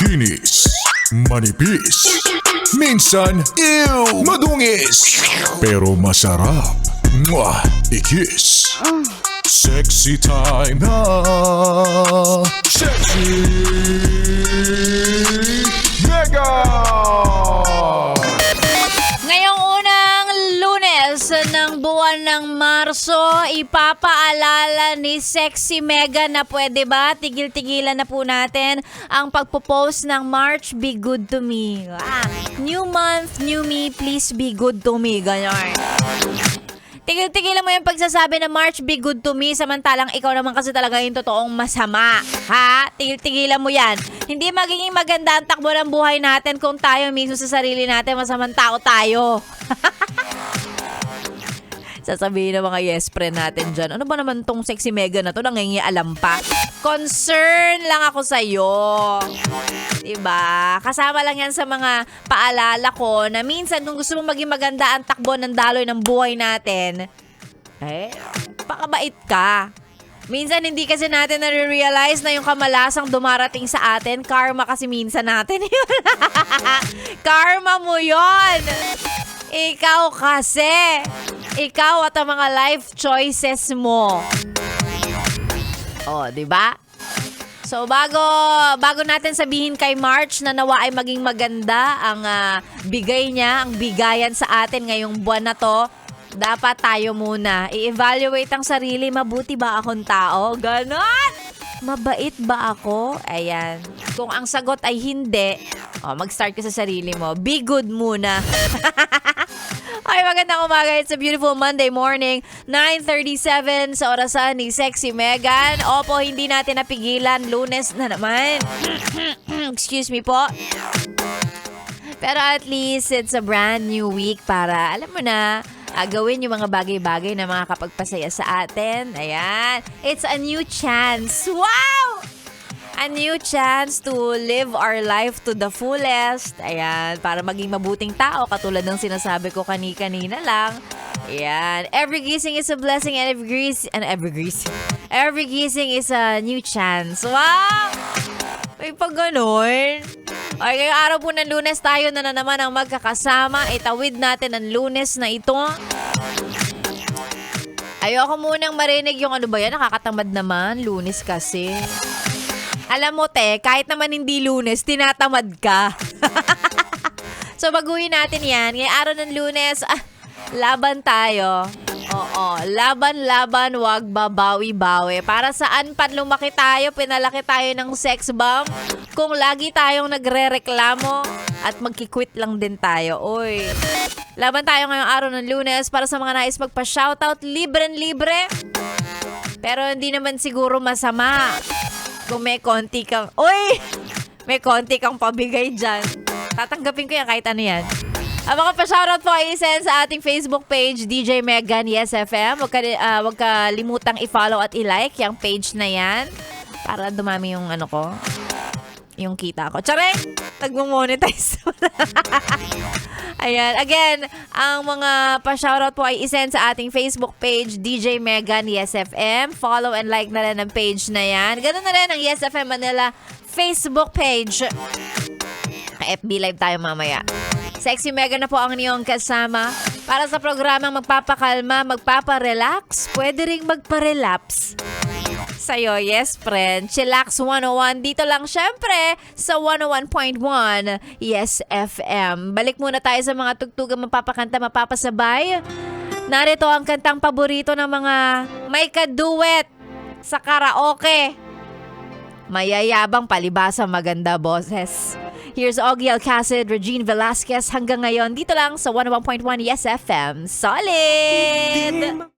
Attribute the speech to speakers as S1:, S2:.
S1: Kinis, manipis, minsan, madungis, pero masarap. Mwah! I-kiss. Sexy time na. Sexy Mega!
S2: Ngayong unang Lunes ng buwan ng Marso, ipapaalala ni Sexy Mega na pwede ba tigil-tigilan na po natin ang pagpo-post ng March Be Good to Me. New month, new me, please be good to me. Ganyan. Tigil-tigilan mo yung pagsasabi na March Be Good to Me samantalang ikaw naman kasi talaga yung totoong masama. Ha? Tigil-tigilan mo yan. Hindi magiging maganda ang takbo ng buhay natin kung tayo mismo sa sarili natin masamang tao tayo. Sasabihin ng mga yes friend natin dyan, ano ba naman tong Sexy Mega na to? Nangingialam pa. Concern lang ako sa'yo. Diba? Kasama lang yan sa mga paalala ko na minsan kung gusto mong maging maganda ang takbo ng daloy ng buhay natin, pakabait ka. Minsan hindi kasi natin nare-realize na yung kamalasang dumarating sa atin, karma kasi minsan natin yun. Karma mo yun. Ikaw kasi. Ikaw at ang mga life choices mo. Oh, di ba? So bago natin sabihin kay March na nawa ay maging maganda ang bigay niya, ang bigayan sa atin ngayong buwan na to, dapat tayo muna i-evaluate ang sarili. Mabuti ba akong tao? Ganon! Mabait ba ako? Ayan. Kung ang sagot ay hindi, mag-start ka sa sarili mo. Be good muna. Ay, magandang umaga. It's a beautiful Monday morning. 9:37 sa orasan ni Sexy Megan. Opo, hindi natin napigilan. Lunes na naman. Excuse me po. Pero at least it's a brand new week para, alam mo na, gawin yung mga bagay-bagay na makakapagpasaya sa atin. Ayan. It's a new chance. Wow! A new chance to live our life to the fullest. Ayan. Para maging mabuting tao. Katulad ng sinasabi ko kanina lang. Ayan. Every gising is a blessing and every gising is a new chance. Wow! May pag ganon. Ay, ngayong araw po ng Lunes tayo na naman ang magkakasama. Itawid natin ang Lunes na ito. Ayoko munang marinig yung ano ba yan, nakakatamad naman. Lunes kasi. Alam mo te, kahit naman hindi Lunes, tinatamad ka. So baguhin natin yan. Ngayong araw ng Lunes, laban tayo. Oo, laban, wag babawi-bawi. Para saan pa lumaki tayo, pinalaki tayo ng sex bomb, kung lagi tayong nagre-reklamo at magkikwit lang din tayo. Oy, laban tayo ngayong araw ng Lunes. Para sa mga nais magpa-shoutout, libre. Pero hindi naman siguro masama kung may konti kang, may konti kang pabigay dyan. Tatanggapin ko yan kahit ano yan. Ang mga pa-shoutout po ay isend sa ating Facebook page, DJ Megan Yes FM. Huwag ka limutang i-follow at i-like yung page na yan para dumami yung ano ko, yung kita ko. Tsareng! Nagmo-monetize. Ayan. Again, ang mga pa-shoutout po ay isend sa ating Facebook page, DJ Megan Yes FM. Follow and like na rin ang page na yan. Ganun na rin ang Yes FM Manila Facebook page. FB Live tayo mamaya. Sexy Mega na po ang inyong kasama para sa programang magpapakalma, magpaparelax, pwede ring magparelapse. Sa'yo, yes friend. Chillax 101. Dito lang syempre sa 101.1 Yes FM. Balik muna tayo sa mga tugtugang mapapakanta, mapapasabay. Narito ang kantang paborito ng mga may kaduet sa karaoke. Mayayabang, palibasa, maganda boses. Here's Ogie Alcacid, Regine Velasquez. Hanggang ngayon, dito lang sa 101.1 Yes FM. Solid!